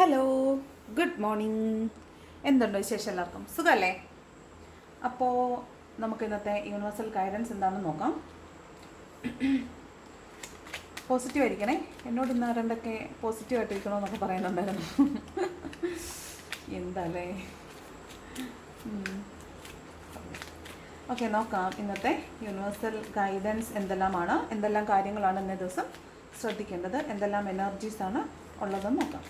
Hello, good morning. എന്തുണ്ട് വിശേഷം? എല്ലാവർക്കും സുഖമല്ലേ? അപ്പോൾ നമുക്ക് ഇന്നത്തെ യൂണിവേഴ്സൽ ഗൈഡൻസ് എന്താണെന്ന് നോക്കാം. പോസിറ്റീവ് ആയിരിക്കണേ. എന്നോട് ഇന്ന് ആരണ്ടൊക്കെ പോസിറ്റീവായിട്ടിരിക്കണമെന്നൊക്കെ പറയുന്നുണ്ടായിരുന്നു. എന്താല്ലേ. ഓക്കെ, നോക്കാം ഇന്നത്തെ യൂണിവേഴ്സൽ ഗൈഡൻസ് എന്തെല്ലാം കാര്യങ്ങളാണ് ഇന്നേ ദിവസം ശ്രദ്ധിക്കേണ്ടത്, എന്തെല്ലാം എനർജീസാണ് ഉള്ളതെന്ന് നോക്കാം.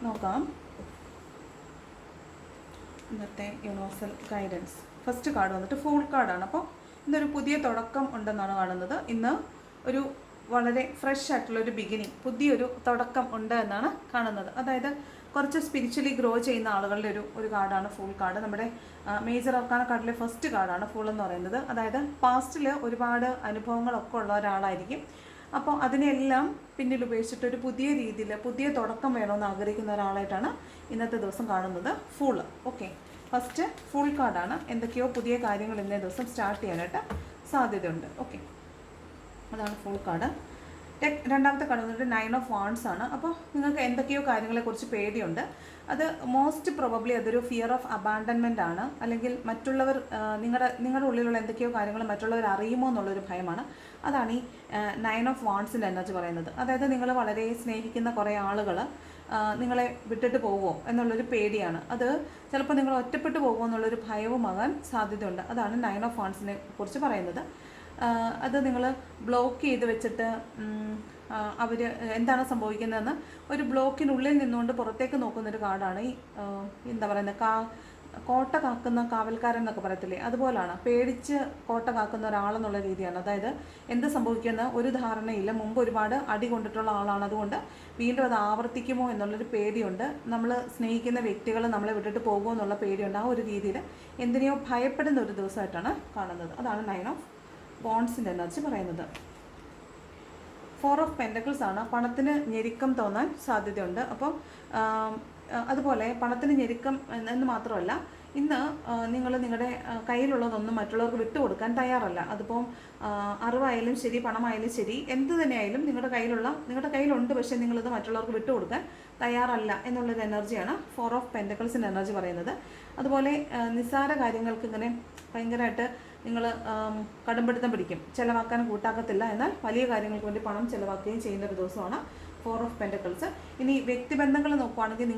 നോക്കാം ഇന്നത്തെ യൂണിവേഴ്സൽ ഗൈഡൻസ്. ഫസ്റ്റ് കാർഡ് വന്നിട്ട് ഫൂൾ കാർഡാണ്. അപ്പോൾ ഇന്നൊരു പുതിയ തുടക്കം ഉണ്ടെന്നാണ് കാണുന്നത്. ഇന്ന് ഒരു വളരെ ഫ്രഷ് ആയിട്ടുള്ളൊരു ബിഗിനിങ്, പുതിയൊരു തുടക്കം ഉണ്ട് എന്നാണ് കാണുന്നത്. അതായത് കുറച്ച് സ്പിരിച്വലി ഗ്രോ ചെയ്യുന്ന ആളുകളുടെ ഒരു കാർഡാണ് ഫൂൾ കാർഡ്. നമ്മുടെ മേജർ അർക്കാന കാർഡിലെ ഫസ്റ്റ് കാർഡാണ് ഫൂൾ എന്ന് പറയുന്നത്. അതായത് പാസ്റ്റിൽ ഒരുപാട് അനുഭവങ്ങളൊക്കെ ഉള്ള ഒരാളായിരിക്കും. അപ്പോൾ അതിനെല്ലാം പിന്നിൽ ഉപേക്ഷിച്ചിട്ട് ഒരു പുതിയ രീതിയിൽ പുതിയ തുടക്കം വേണമെന്ന് ആഗ്രഹിക്കുന്ന ഒരാളായിട്ടാണ് ഇന്നത്തെ ദിവസം കാണുന്നത് ഫൂള്. ഓക്കെ, ഫസ്റ്റ് ഫുൾ കാർഡാണ്. എന്തൊക്കെയോ പുതിയ കാര്യങ്ങൾ ഇന്നേ ദിവസം സ്റ്റാർട്ട് ചെയ്യാനായിട്ട് സാധ്യതയുണ്ട്. ഓക്കെ, അതാണ് ഫുൾ കാർഡ്. രണ്ടാമത്തെ കാർഡ് വന്നിട്ട് 9 ഓഫ് വാണ്ട്സ് ആണ്. അപ്പോൾ നിങ്ങൾക്ക് എന്തൊക്കെയോ കാര്യങ്ങളെക്കുറിച്ച് പേടിയുണ്ട്. അത് മോസ്റ്റ് പ്രോബബ്ലി അതൊരു ഫിയർ ഓഫ് അബാൻഡൻമെൻ്റ് ആണ്. അല്ലെങ്കിൽ മറ്റുള്ളവർ നിങ്ങളുടെ ഉള്ളിലുള്ള എന്തൊക്കെയോ കാര്യങ്ങൾ മറ്റുള്ളവർ അറിയുമോ എന്നുള്ളൊരു ഭയമാണ്. അതാണ് ഈ 9 ഓഫ് വാണ്ട്സിൻ്റെ എനർജി പറയുന്നത്. അതായത് നിങ്ങൾ വളരെ സ്നേഹിക്കുന്ന കുറേ ആളുകൾ നിങ്ങളെ വിട്ടിട്ട് പോകുമോ എന്നുള്ളൊരു പേടിയാണ്. അത് ചിലപ്പോൾ നിങ്ങൾ ഒറ്റപ്പെട്ടു പോകുമോ എന്നുള്ളൊരു ഭയവുമാകാൻ സാധ്യതയുണ്ട്. അതാണ് 9 ഓഫ് വാണ്ട്സിനെ കുറിച്ച് പറയുന്നത്. അത് നിങ്ങൾ ബ്ലോക്ക് ചെയ്ത് വെച്ചിട്ട് അവർ എന്താണ് സംഭവിക്കുന്നതെന്ന് ഒരു ബ്ലോക്കിനുള്ളിൽ നിന്നുകൊണ്ട് പുറത്തേക്ക് നോക്കുന്നൊരു കാർഡാണ് ഈ എന്താ പറയുന്നത്, കോട്ട കാക്കുന്ന കാവൽക്കാരൻ എന്നൊക്കെ പറയത്തില്ലേ, അതുപോലാണ്. പേടിച്ച് കോട്ട കാക്കുന്ന ഒരാളെന്നുള്ള രീതിയാണ്. അതായത് എന്ത് സംഭവിക്കുന്ന ഒരു ധാരണയില്ല. മുമ്പ് ഒരുപാട് അടി കൊണ്ടിട്ടുള്ള ആളാണ്. അതുകൊണ്ട് വീണ്ടും അത് ആവർത്തിക്കുമോ എന്നുള്ളൊരു പേടിയുണ്ട്. നമ്മൾ സ്നേഹിക്കുന്ന വ്യക്തികൾ നമ്മളെ വിട്ടിട്ട് പോകുമോ എന്നുള്ള പേടിയുണ്ട്. ആ ഒരു രീതിയിൽ എന്തിനെയോ ഭയപ്പെടുന്ന ഒരു ദിവസമായിട്ടാണ് കാണുന്നത്. അതാണ് 9 ഓഫ് ബോൺസിൻ്റെ എനർജി പറയുന്നത്. 4 ഓഫ് പെൻറ്റക്കിൾസ് ആണ്. പണത്തിന് ഞെരുക്കം തോന്നാൻ സാധ്യതയുണ്ട്. അപ്പോൾ അതുപോലെ പണത്തിന് ഞെരുക്കം എന്ന് മാത്രമല്ല, ഇന്ന് നിങ്ങൾ നിങ്ങളുടെ കയ്യിലുള്ളതൊന്നും മറ്റുള്ളവർക്ക് വിട്ടുകൊടുക്കാൻ തയ്യാറല്ല. അതിപ്പോൾ അറിവായാലും ശരി, പണമായാലും ശരി, എന്ത് തന്നെയായാലും നിങ്ങളുടെ കയ്യിലുണ്ട്, പക്ഷേ നിങ്ങളിത് മറ്റുള്ളവർക്ക് വിട്ടുകൊടുക്കാൻ തയ്യാറല്ല എന്നുള്ളൊരു എനർജിയാണ് 4 ഓഫ് പെൻറ്റക്കിൾസിൻ്റെ എനർജി പറയുന്നത്. അതുപോലെ നിസ്സാര കാര്യങ്ങൾക്ക് ഇങ്ങനെ ഭയങ്കരമായിട്ട് നിങ്ങൾ കടുംപിടുത്തം പിടിക്കും, ചിലവാക്കാൻ കൂട്ടാക്കത്തില്ല. എന്നാൽ വലിയ കാര്യങ്ങൾക്ക് വേണ്ടി പണം ചിലവാക്കുകയും ചെയ്യുന്ന ഒരു ദിവസമാണ് 4 ഓഫ് പെൻറ്റക്കിൾസ്. ഇനി വ്യക്തിബന്ധങ്ങൾ നോക്കുവാണെങ്കിൽ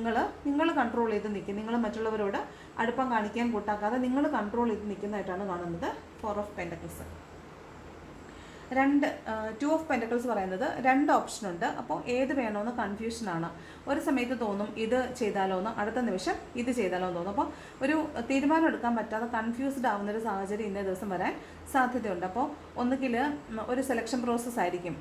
നിങ്ങൾ കൺട്രോൾ ചെയ്ത് നിൽക്കും. നിങ്ങൾ മറ്റുള്ളവരോട് അടുപ്പം കാണിക്കാൻ കൂട്ടാക്കാതെ നിങ്ങൾ കൺട്രോൾ ചെയ്ത് നിൽക്കുന്നതായിട്ടാണ് കാണുന്നത് 4 ഓഫ് പെൻറ്റക്കിൾസ്. 2 ഓഫ് പെൻറ്റക്കിൾസ് പറയുന്നത് 2 ഓപ്ഷനുണ്ട്. അപ്പോൾ ഏത് വേണമെന്ന് കൺഫ്യൂഷനാണ്. ഒരു സമയത്ത് തോന്നും ഇത് ചെയ്താലോ എന്ന്, അടുത്ത നിമിഷം ഇത് ചെയ്താലോ എന്ന് തോന്നും. അപ്പോൾ ഒരു തീരുമാനം എടുക്കാൻ പറ്റാതെ കൺഫ്യൂസ്ഡ് ആവുന്നൊരു സാഹചര്യം ഇന്നേ ദിവസം വരാൻ സാധ്യതയുണ്ട്. അപ്പോൾ ഒന്നുകിൽ ഒരു സെലക്ഷൻ പ്രോസസ്സ് ആയിരിക്കും.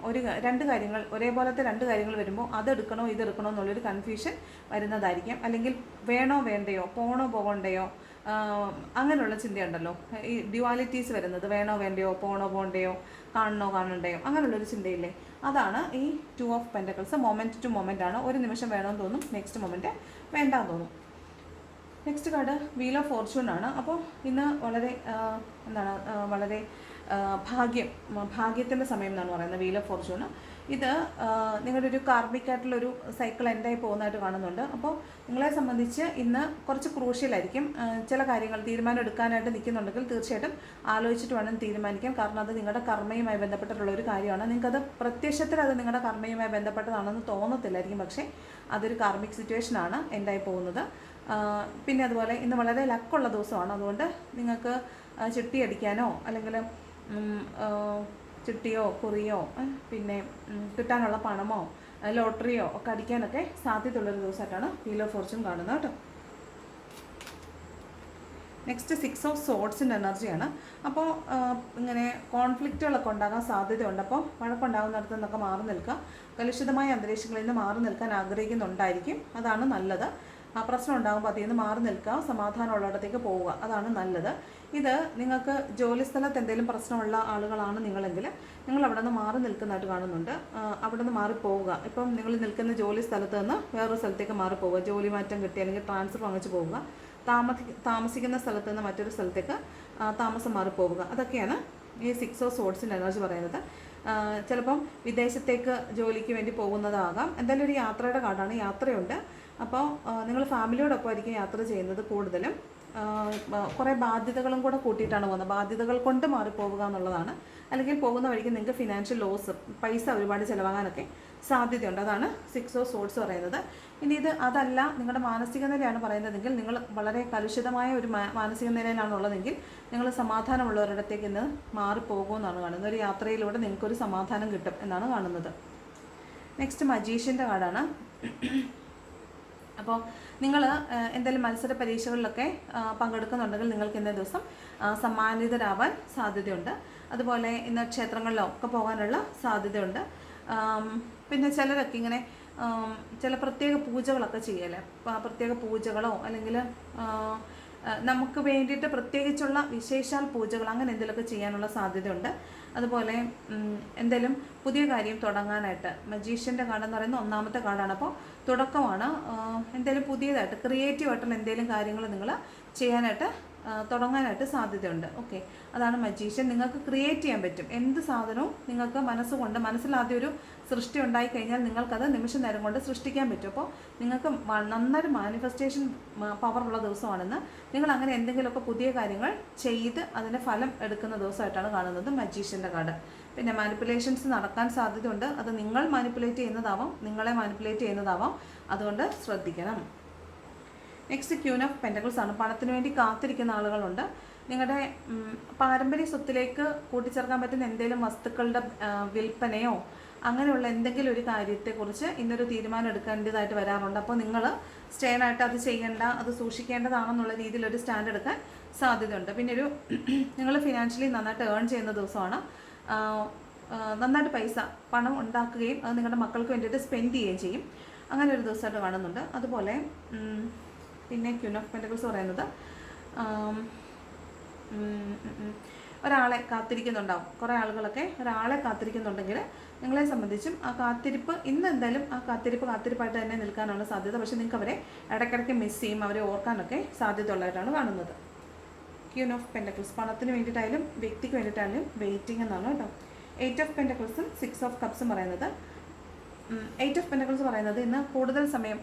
ഒരേപോലത്തെ രണ്ട് കാര്യങ്ങൾ വരുമ്പോൾ അതെടുക്കണോ ഇതെടുക്കണോ എന്നുള്ളൊരു കൺഫ്യൂഷൻ വരുന്നതായിരിക്കും. അല്ലെങ്കിൽ വേണോ വേണ്ടയോ, പോണോ പോകണ്ടയോ, അങ്ങനെയുള്ള ചിന്തയുണ്ടല്ലോ, ഈ ഡ്യുവാലിറ്റീസ് വരുന്നത്. വേണോ വേണ്ടയോ, പോണോ പോകണ്ടയോ, കാണണോ കാണണ്ടയോ, അങ്ങനെയുള്ളൊരു ചിന്തയില്ലേ, അതാണ് ഈ 2 of pentacles. Moment to moment ആണ്. ഒരു നിമിഷം വേണമെന്ന് തോന്നും, നെക്സ്റ്റ് മൊമെൻറ്റ് വേണ്ടാന്ന് തോന്നും. Next card wheel of fortune ആണ്. അപ്പോൾ ഇന്ന് വളരെ ഭാഗ്യത്തിൻ്റെ സമയം എന്നാണ് പറയുന്നത് വീൽ ഓഫ് ഫോർച്യൂൺ. ഇത് നിങ്ങളുടെ ഒരു കാർമിക്കായിട്ടുള്ളൊരു സൈക്കിൾ എൻഡായി പോകുന്നതായിട്ട് കാണുന്നുണ്ട്. അപ്പോൾ നിങ്ങളെ സംബന്ധിച്ച് ഇന്ന് കുറച്ച് ക്രൂഷ്യലായിരിക്കും. ചില കാര്യങ്ങൾ തീരുമാനം എടുക്കാനായിട്ട് നിൽക്കുന്നുണ്ടെങ്കിൽ തീർച്ചയായിട്ടും ആലോചിച്ചിട്ട് വേണം തീരുമാനിക്കാൻ. കാരണം അത് നിങ്ങളുടെ കർമ്മയുമായി ബന്ധപ്പെട്ടിട്ടുള്ള ഒരു കാര്യമാണ്. നിങ്ങൾക്കത് പ്രത്യക്ഷത്തിൽ അത് നിങ്ങളുടെ കർമ്മയുമായി ബന്ധപ്പെട്ടതാണെന്ന് തോന്നത്തില്ലായിരിക്കും, പക്ഷേ അതൊരു കാർമിക് സിറ്റുവേഷനാണ് എൻഡായി പോകുന്നത്. പിന്നെ അതുപോലെ ഇന്ന് വളരെ ലക്കുള്ള ദിവസമാണ്. അതുകൊണ്ട് നിങ്ങൾക്ക് ചിട്ടി അടിക്കാനോ അല്ലെങ്കിൽ ചിട്ടിയോ കുറിയോ പിന്നെ കിട്ടാനുള്ള പണമോ ലോട്ടറിയോ ഒക്കെ അടിക്കാനൊക്കെ സാധ്യതയുള്ളൊരു ദിവസമായിട്ടാണ് വീൽ ഓഫ് ഫോർച്യൂൺ കാണുന്നത് കേട്ടോ. നെക്സ്റ്റ് 6 ഓഫ് സോഡ്സിൻ്റെ എനർജിയാണ്. അപ്പോൾ ഇങ്ങനെ കോൺഫ്ലിക്റ്റുകളൊക്കെ ഉണ്ടാകാൻ സാധ്യതയുണ്ട്. അപ്പോൾ വഴക്കുണ്ടാകുന്നിടത്തു നിന്നൊക്കെ മാറി നിൽക്കുക. കലുഷിതമായ അന്തരീക്ഷങ്ങളിൽ നിന്ന് മാറി നിൽക്കാൻ ആഗ്രഹിക്കുന്നുണ്ടായിരിക്കും. അതാണ് നല്ലത്. ആ പ്രശ്നം ഉണ്ടാകുമ്പോൾ അതിൽ നിന്ന് മാറി നിൽക്കുക, സമാധാനമുള്ളിടത്തേക്ക് പോവുക, അതാണ് നല്ലത്. ഇത് നിങ്ങൾക്ക് ജോലി സ്ഥലത്ത് എന്തെങ്കിലും പ്രശ്നമുള്ള ആളുകളാണ് നിങ്ങളെങ്കിൽ നിങ്ങൾ അവിടെ നിന്ന് മാറി നിൽക്കുന്നതായിട്ട് കാണുന്നുണ്ട്. അവിടെ നിന്ന് മാറിപ്പോവുക. ഇപ്പം നിങ്ങൾ നിൽക്കുന്ന ജോലി സ്ഥലത്ത് നിന്ന് വേറൊരു സ്ഥലത്തേക്ക് മാറിപ്പോവുക, ജോലി മാറ്റം കിട്ടി അല്ലെങ്കിൽ ട്രാൻസ്ഫർ വാങ്ങിച്ച് പോവുക, താമസിക്കുന്ന സ്ഥലത്ത് നിന്ന് മറ്റൊരു സ്ഥലത്തേക്ക് താമസം മാറിപ്പോവുക. അതൊക്കെയാണ് ഈ 6 ഓഫ് സോഡ്സിൻ്റെ എനർജി പറയുന്നത്. ചിലപ്പം വിദേശത്തേക്ക് ജോലിക്ക് വേണ്ടി പോകുന്നതാകാം. എന്തായാലും ഒരു യാത്രയുടെ കാർഡാണ്, യാത്രയുണ്ട്. അപ്പോൾ നിങ്ങൾ ഫാമിലിയോടൊപ്പം ആയിരിക്കും യാത്ര ചെയ്യുന്നത് കൂടുതലും. കുറേ ബാധ്യതകളും കൂടെ കൂട്ടിയിട്ടാണ് പോകുന്നത്. ബാധ്യതകൾ കൊണ്ട് മാറിപ്പോവുക എന്നുള്ളതാണ്. അല്ലെങ്കിൽ പോകുന്ന വഴിക്ക് നിങ്ങൾക്ക് ഫിനാൻഷ്യൽ ലോസ്, പൈസ ഒരുപാട് ചിലവാകാനൊക്കെ സാധ്യതയുണ്ട്. അതാണ് 6 ഓഫ് സോഡ്സ് പറയുന്നത്. ഇനി ഇത് അതല്ല, നിങ്ങളുടെ മാനസിക നിലയാണ് പറയുന്നതെങ്കിൽ, നിങ്ങൾ വളരെ കലുഷിതമായ ഒരു മാനസിക നിലയിലാണുള്ളതെങ്കിൽ നിങ്ങൾ സമാധാനമുള്ളവരിടത്തേക്ക് ഇന്ന് മാറിപ്പോകുമെന്നാണ് കാണുന്നത്. ഒരു യാത്രയിലൂടെ നിങ്ങൾക്കൊരു സമാധാനം കിട്ടും എന്നാണ് കാണുന്നത്. നെക്സ്റ്റ് മജീഷ്യൻ്റെ കാർഡാണ്. അപ്പോൾ നിങ്ങൾ എന്തെങ്കിലും മത്സര പരീക്ഷകളിലൊക്കെ പങ്കെടുക്കുന്നുണ്ടെങ്കിൽ നിങ്ങൾക്ക് ഇന്നേ ദിവസം സമ്മാനിതരാവാൻ സാധ്യതയുണ്ട്. അതുപോലെ ഇന്ന് ക്ഷേത്രങ്ങളിലൊക്കെ പോകാനുള്ള സാധ്യതയുണ്ട്. പിന്നെ ചിലരൊക്കെ ഇങ്ങനെ ചില പ്രത്യേക പൂജകളൊക്കെ ചെയ്യല്ലേ, പ്രത്യേക പൂജകളോ അല്ലെങ്കിൽ നമുക്ക് വേണ്ടിയിട്ട് പ്രത്യേകിച്ചുള്ള വിശേഷാൽ പൂജകൾ അങ്ങനെ എന്തെങ്കിലുമൊക്കെ ചെയ്യാനുള്ള സാധ്യതയുണ്ട്. അതുപോലെ എന്തെങ്കിലും പുതിയ കാര്യം തുടങ്ങാനായിട്ട് മജീഷ്യൻ്റെ കാർഡ് എന്ന് പറയുന്നത് 1ാമത്തെ കാർഡാണ്. അപ്പോൾ തുടക്കമാണ്. എന്തെങ്കിലും പുതിയതായിട്ട് ക്രിയേറ്റീവായിട്ടുള്ള എന്തെങ്കിലും കാര്യങ്ങൾ നിങ്ങൾ ചെയ്യാനായിട്ട് തുടങ്ങാനായിട്ട് സാധ്യതയുണ്ട്. ഓക്കെ, അതാണ് മജീഷ്യൻ. നിങ്ങൾക്ക് ക്രിയേറ്റ് ചെയ്യാൻ പറ്റും എന്ത് സാധനവും. നിങ്ങൾക്ക് മനസ്സുകൊണ്ട് മനസ്സിലാദ്യം ഒരു സൃഷ്ടി ഉണ്ടായിക്കഴിഞ്ഞാൽ നിങ്ങൾക്കത് നിമിഷ നേരം കൊണ്ട് സൃഷ്ടിക്കാൻ പറ്റും. അപ്പോൾ നിങ്ങൾക്ക് നന്നായിട്ട് മാനിഫെസ്റ്റേഷൻ പവറുള്ള ദിവസമാണെന്ന്. നിങ്ങൾ അങ്ങനെ എന്തെങ്കിലുമൊക്കെ പുതിയ കാര്യങ്ങൾ ചെയ്ത് അതിൻ്റെ ഫലം എടുക്കുന്ന ദിവസമായിട്ടാണ് കാണുന്നത് മജീഷ്യൻ്റെ കാർഡ്. പിന്നെ മാനിപ്പുലേഷൻസ് നടക്കാൻ സാധ്യതയുണ്ട്. അത് നിങ്ങൾ മാനിപ്പുലേറ്റ് ചെയ്യുന്നതാവാം, നിങ്ങളെ മാനിപ്പുലേറ്റ് ചെയ്യുന്നതാവാം. അതുകൊണ്ട് ശ്രദ്ധിക്കണം. നെക്സ്റ്റ് ക്യൂൻ ഓഫ് പെൻറ്റക്കിൾസ് ആണ്. പണത്തിന് വേണ്ടി കാത്തിരിക്കുന്ന ആളുകളുണ്ട്. നിങ്ങളുടെ പാരമ്പര്യ സ്വത്തിലേക്ക് കൂട്ടിച്ചേർക്കാൻ പറ്റുന്ന എന്തെങ്കിലും വസ്തുക്കളുടെ വിൽപ്പനയോ അങ്ങനെയുള്ള എന്തെങ്കിലും ഒരു കാര്യത്തെക്കുറിച്ച് ഇന്നൊരു തീരുമാനം എടുക്കേണ്ടതായിട്ട് വരാറുണ്ട്. അപ്പോൾ നിങ്ങൾ സ്റ്റേണായിട്ട് അത് ചെയ്യേണ്ട, അത് സൂക്ഷിക്കേണ്ടതാണെന്നുള്ള രീതിയിൽ ഒരു സ്റ്റാൻഡ് എടുക്കാൻ സാധ്യതയുണ്ട്. പിന്നെ നിങ്ങൾ ഫിനാൻഷ്യലി നന്നായിട്ട് ഏൺ ചെയ്യുന്ന ദിവസമാണ്. നന്നായിട്ട് പണം ഉണ്ടാക്കുകയും അത് നിങ്ങളുടെ മക്കൾക്ക് വേണ്ടിയിട്ട് സ്പെൻഡ് ചെയ്യുകയും ചെയ്യും. അങ്ങനെ ഒരു ദിവസമായിട്ട് കാണുന്നുണ്ട്. അതുപോലെ പിന്നെ ക്യൂൻ ഓഫ് പെൻറ്റക്കിൾസ് പറയുന്നത് ഒരാളെ കാത്തിരിക്കുന്നുണ്ടാവും. കുറേ ആളുകളൊക്കെ ഒരാളെ കാത്തിരിക്കുന്നുണ്ടെങ്കിൽ നിങ്ങളെ സംബന്ധിച്ചും ആ കാത്തിരിപ്പ് ഇന്ന് എന്തായാലും ആ കാത്തിരിപ്പായിട്ട് തന്നെ നിൽക്കാനാണ് സാധ്യത. പക്ഷേ നിങ്ങൾക്ക് അവരെ ഇടയ്ക്കിടയ്ക്ക് മിസ് ചെയ്യും, അവരെ ഓർക്കാനൊക്കെ സാധ്യത ഉള്ളതായിട്ടാണ് കാണുന്നത്. ക്യൂൻ ഓഫ് പെൻറ്റക്കിൾസ് പണത്തിന് വേണ്ടിയിട്ടായാലും വ്യക്തിക്ക് വേണ്ടിയിട്ടായാലും വെയിറ്റിംഗ് എന്നാണ് കേട്ടോ. 8 ഓഫ് പെൻറ്റക്കിൾസും 6 ഓഫ് കപ്സും പറയുന്നത് 8 ഓഫ് പെൻറ്റക്കിൾസ് പറയുന്നത് ഇന്ന്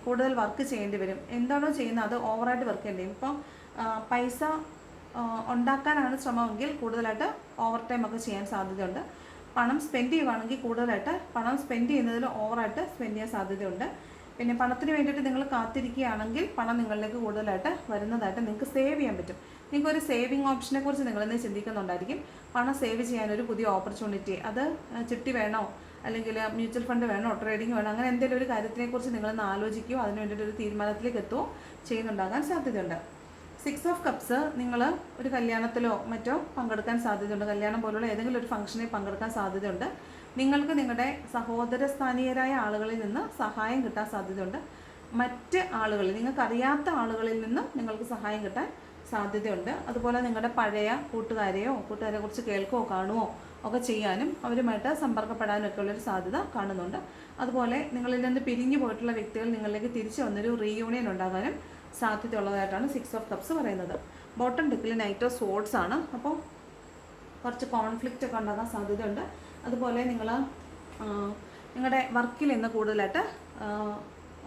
കൂടുതൽ വർക്ക് ചെയ്യേണ്ടി വരും. എന്താണോ ചെയ്യുന്നത് അത് ഓവറായിട്ട് വർക്ക് ചെയ്യേണ്ടി വരും. ഇപ്പോൾ പൈസ ഉണ്ടാക്കാനാണ് ശ്രമമെങ്കിൽ കൂടുതലായിട്ട് ഓവർ ടൈം ഒക്കെ ചെയ്യാൻ സാധ്യതയുണ്ട്. പണം സ്പെൻഡ് ചെയ്യുകയാണെങ്കിൽ കൂടുതലായിട്ട് പണം സ്പെൻഡ് ചെയ്യുന്നതിൽ ഓവറായിട്ട് സ്പെൻഡ് ചെയ്യാൻ സാധ്യതയുണ്ട്. പിന്നെ പണത്തിന് വേണ്ടിയിട്ട് നിങ്ങൾ കാത്തിരിക്കുകയാണെങ്കിൽ പണം നിങ്ങളിലേക്ക് കൂടുതലായിട്ട് വരുന്നതായിട്ട് നിങ്ങൾക്ക് സേവ് ചെയ്യാൻ പറ്റും. നിങ്ങൾക്കൊരു സേവിങ് ഓപ്ഷനെ കുറിച്ച് നിങ്ങളിന്ന് ചിന്തിക്കുന്നുണ്ടായിരിക്കും. പണം സേവ് ചെയ്യാനൊരു പുതിയ ഓപ്പർച്യൂണിറ്റി, അത് ചിട്ടി വേണോ അല്ലെങ്കിൽ മ്യൂച്വൽ ഫണ്ട് വേണോ ട്രേഡിംഗ് വേണോ അങ്ങനെ എന്തെങ്കിലും ഒരു കാര്യത്തിനെക്കുറിച്ച് നിങ്ങളൊന്ന് ആലോചിക്കുകയോ അതിന് വേണ്ടിയിട്ടൊരു തീരുമാനത്തിലേക്ക് എത്തുകയോ ചെയ്യുന്നുണ്ടാകാൻ സാധ്യതയുണ്ട്. 6 ഓഫ് കപ്സ് നിങ്ങൾ ഒരു കല്യാണത്തിലോ മറ്റോ പങ്കെടുക്കാൻ സാധ്യതയുണ്ട്. കല്യാണം പോലുള്ള ഏതെങ്കിലും ഒരു ഫംഗ്ഷനിൽ പങ്കെടുക്കാൻ സാധ്യതയുണ്ട്. നിങ്ങൾക്ക് നിങ്ങളുടെ സഹോദരസ്ഥാനീയരായ ആളുകളിൽ നിന്ന് സഹായം കിട്ടാൻ സാധ്യതയുണ്ട്. മറ്റ് ആളുകളിൽ നിങ്ങൾക്കറിയാത്ത ആളുകളിൽ നിന്ന് നിങ്ങൾക്ക് സഹായം കിട്ടാൻ സാധ്യതയുണ്ട്. അതുപോലെ നിങ്ങളുടെ പഴയ കൂട്ടുകാരെ കുറിച്ച് കേൾക്കുകയോ കാണുകയോ ഒക്കെ ചെയ്യാനും അവരുമായിട്ട് സമ്പർക്കപ്പെടാനും ഒക്കെ ഉള്ളൊരു സാധ്യത കാണുന്നുണ്ട്. അതുപോലെ നിങ്ങളിൽ നിന്ന് പിരിഞ്ഞു പോയിട്ടുള്ള വ്യക്തികൾ നിങ്ങളിലേക്ക് തിരിച്ചു വന്നൊരു റീയൂണിയൻ ഉണ്ടാകാനും സാധ്യതയുള്ളതായിട്ടാണ് 6 ഓഫ് കപ്സ് പറയുന്നത്. ബോട്ടം ഡെക്കിൽ നൈറ്റ് ഓഫ് സോഡ്സ് ആണ്. അപ്പോൾ കുറച്ച് കോൺഫ്ലിക്റ്റ് ഒക്കെ ഉണ്ടാകാൻ സാധ്യതയുണ്ട്. അതുപോലെ നിങ്ങളുടെ വർക്കിൽ ഇന്ന് കൂടുതലായിട്ട്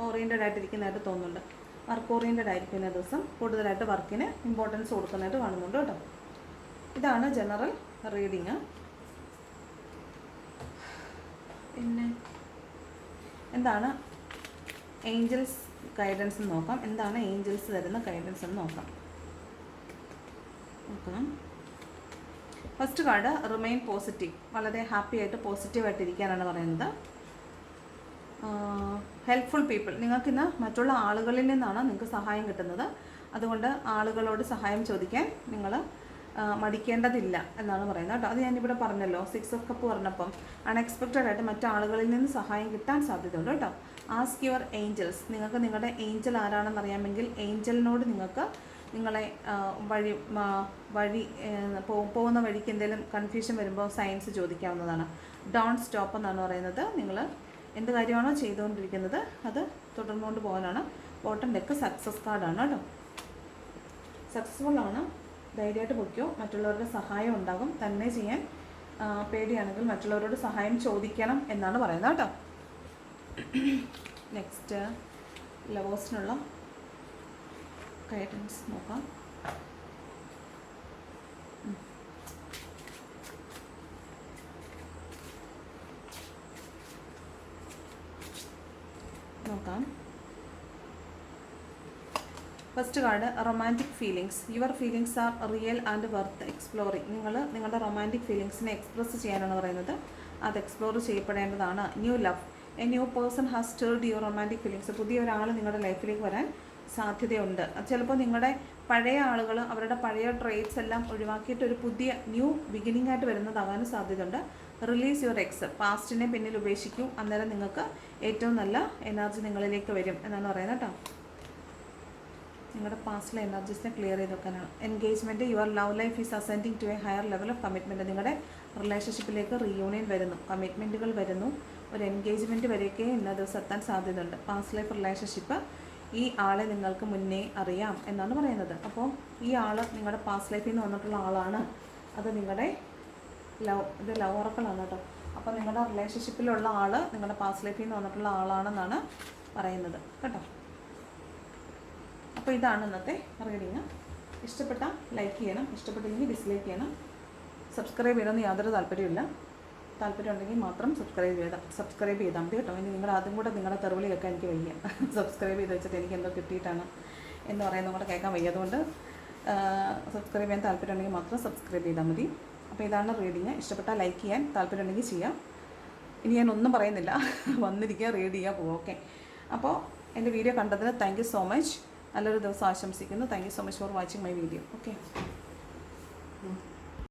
ഓറിയൻറ്റഡ് ആയിട്ടിരിക്കുന്നതായിട്ട് തോന്നുന്നുണ്ട്. വർക്ക് ഓറിയൻറ്റഡ് ആയിരിക്കുന്ന ദിവസം കൂടുതലായിട്ട് വർക്കിന് ഇമ്പോർട്ടൻസ് കൊടുക്കുന്നതായിട്ട് കാണുന്നുണ്ട് കേട്ടോ. ഇതാണ് ജനറൽ റീഡിങ്. പിന്നെ എന്താണ് ഏഞ്ചൽസ് ഗൈഡൻസ് എന്ന് നോക്കാം. എന്താണ് ഏഞ്ചൽസ് തരുന്ന ഗൈഡൻസ് എന്ന് നോക്കാം. First card remain positive. വളരെ ഹാപ്പി ആയിട്ട് പോസിറ്റീവായിട്ടിരിക്കാനാണ് പറയുന്നത്. Helpful people. നിങ്ങൾക്കിന്ന് മറ്റുള്ള ആളുകളിൽ നിന്നാണ് നിങ്ങൾക്ക് സഹായം കിട്ടുന്നത്. അതുകൊണ്ട് ആളുകളോട് സഹായം ചോദിക്കാൻ നിങ്ങൾ മടിക്കേണ്ടതില്ല എന്നാണ് പറയുന്നത് കേട്ടോ. അത് ഞാനിവിടെ പറഞ്ഞല്ലോ, 6 ഓഫ് കപ്പ് പറഞ്ഞപ്പം അൺഎക്സ്പെക്റ്റഡ് ആയിട്ട് മറ്റാളുകളിൽ നിന്ന് സഹായം കിട്ടാൻ സാധ്യതയുണ്ട് കേട്ടോ. Ask your Angeles. നിങ്ങൾക്ക് നിങ്ങളുടെ ഏഞ്ചൽ ആരാണെന്ന് അറിയാമെങ്കിൽ ഏഞ്ചലിനോട് നിങ്ങൾക്ക് നിങ്ങളെ വഴി പോകുന്ന വഴിക്ക് എന്തെങ്കിലും കൺഫ്യൂഷൻ വരുമ്പോൾ സയൻസ് ചോദിക്കാവുന്നതാണ്. ഡോണ്ട് സ്റ്റോപ്പ് എന്നാണ് പറയുന്നത്. നിങ്ങൾ എന്ത് കാര്യമാണോ ചെയ്തുകൊണ്ടിരിക്കുന്നത് അത് തുടർന്നുകൊണ്ട് പോകാനാണ്. ബോട്ടം ഡെക്ക് സക്സസ് കാർഡാണ് കേട്ടോ. സക്സസ്ഫുള്ളാണ്, ധൈര്യമായിട്ട് പൊയ്ക്കോ. മറ്റുള്ളവരുടെ സഹായം ഉണ്ടാകും. തന്നെ ചെയ്യാൻ പേടിയാണെങ്കിൽ മറ്റുള്ളവരോട് സഹായം ചോദിക്കണം എന്നാണ് പറയുന്നത് കേട്ടോ. നെക്സ്റ്റ് ലവേഴ്സിനുള്ള ഗൈഡൻസ് നോക്കാം. First card romantic feelings. Your feelings are real and worth exploring. നിങ്ങൾ നിങ്ങളുടെ റൊമാൻറ്റിക് ഫീലിങ്സിനെ എക്സ്പ്രസ് ചെയ്യാനാണ് പറയുന്നത്. അത് എക്സ്പ്ലോർ ചെയ്യപ്പെടേണ്ടതാണ്. New love, a new person has stirred your romantic feelings. പുതിയ ഒരാൾ നിങ്ങളുടെ ലൈഫിലേക്ക് വരാൻ സാധ്യതയുണ്ട്. ചിലപ്പോൾ നിങ്ങളുടെ പഴയ ആളുകൾ അവരുടെ പഴയ ട്രേറ്റ്സ് എല്ലാം ഒഴിവാക്കിയിട്ട് ഒരു പുതിയ ന്യൂ ബിഗിനിങ് ആയിട്ട് വരുന്നതാകാനും സാധ്യതയുണ്ട്. റിലീസ് യുവർ എക്സ്, പാസ്റ്റിനെ പിന്നിൽ ഉപേക്ഷിക്കൂ. അന്നേരം നിങ്ങൾക്ക് ഏറ്റവും നല്ല എനർജി നിങ്ങളിലേക്ക് വരും എന്നാണ് പറയുന്നത് കേട്ടോ. നിങ്ങളുടെ പാസ്റ്റിലെ എനർജീസിനെ ക്ലിയർ ചെയ്ത് വെക്കാനാണ്. Engagement, your love life is ascending to a higher level of commitment. നിങ്ങളുടെ റിലേഷൻഷിപ്പിലേക്ക് റീയൂണിയൻ വരുന്നു, കമ്മിറ്റ്മെൻറ്റുകൾ വരുന്നു, ഒരു എൻഗേജ്മെൻറ്റ് വരെയൊക്കെ ഇന്ന ദിവസം എത്താൻ സാധ്യതയുണ്ട്. പാസ്റ്റ് ലൈഫ് റിലേഷൻഷിപ്പ്, ഈ ആളെ നിങ്ങൾക്ക് മുന്നേ അറിയാം എന്നാണ് പറയുന്നത്. അപ്പോൾ ഈ ആൾ നിങ്ങളുടെ പാസ്റ്റ് ലൈഫിൽ നിന്ന് വന്നിട്ടുള്ള ആളാണ്. അത് നിങ്ങളുടെ ഇത് ലവ് ഓറക്കിളാണ് കേട്ടോ. അപ്പോൾ നിങ്ങളുടെ റിലേഷൻഷിപ്പിലുള്ള ആൾ നിങ്ങളുടെ പാസ്റ്റ് ലൈഫിൽ നിന്ന് വന്നിട്ടുള്ള ആളാണെന്നാണ് പറയുന്നത് കേട്ടോ. അപ്പോൾ ഇതാണ് ഇന്നത്തെ റീഡിങ്. ഇഷ്ടപ്പെട്ടാൽ ലൈക്ക് ചെയ്യണം, ഇഷ്ടപ്പെട്ടില്ലെങ്കിൽ ഡിസ്ലൈക്ക് ചെയ്യണം. സബ്സ്ക്രൈബ് ചെയ്യണമെന്ന് യാതൊരു താല്പര്യമില്ല. താല്പര്യം ഉണ്ടെങ്കിൽ മാത്രം സബ്സ്ക്രൈബ് ചെയ്താൽ മതി കേട്ടോ. ഇനി നിങ്ങൾ അതും കൂടെ നിങ്ങളുടെ തെറിവിളി കേൾക്കാൻ എനിക്ക് വയ്യ. സബ്സ്ക്രൈബ് ചെയ്ത് വെച്ചിട്ട് എനിക്ക് എന്തോ കിട്ടിയിട്ടാണ് എന്ന് പറയുന്നത് കൂടെ കേൾക്കാൻ വയ്യ. അതുകൊണ്ട് സബ്സ്ക്രൈബ് ചെയ്യാൻ താല്പര്യം ഉണ്ടെങ്കിൽ മാത്രം സബ്സ്ക്രൈബ് ചെയ്താൽ മതി. അപ്പോൾ ഇതാണ് റീഡിങ്. ഇഷ്ടപ്പെട്ടാൽ ലൈക്ക് ചെയ്യാൻ, താല്പര്യം ഉണ്ടെങ്കിൽ ചെയ്യാം. ഇനി ഞാൻ ഒന്നും പറയുന്നില്ല, വന്നിരിക്കുക, റീഡ് ചെയ്യാൻ പോകും. ഓക്കെ. അപ്പോൾ എൻ്റെ വീഡിയോ കണ്ടതിന് താങ്ക് യു സോ മച്ച്. നല്ലൊരു ദിവസം ആശംസിക്കുന്നു. Thank you so much for watching my video. Okay.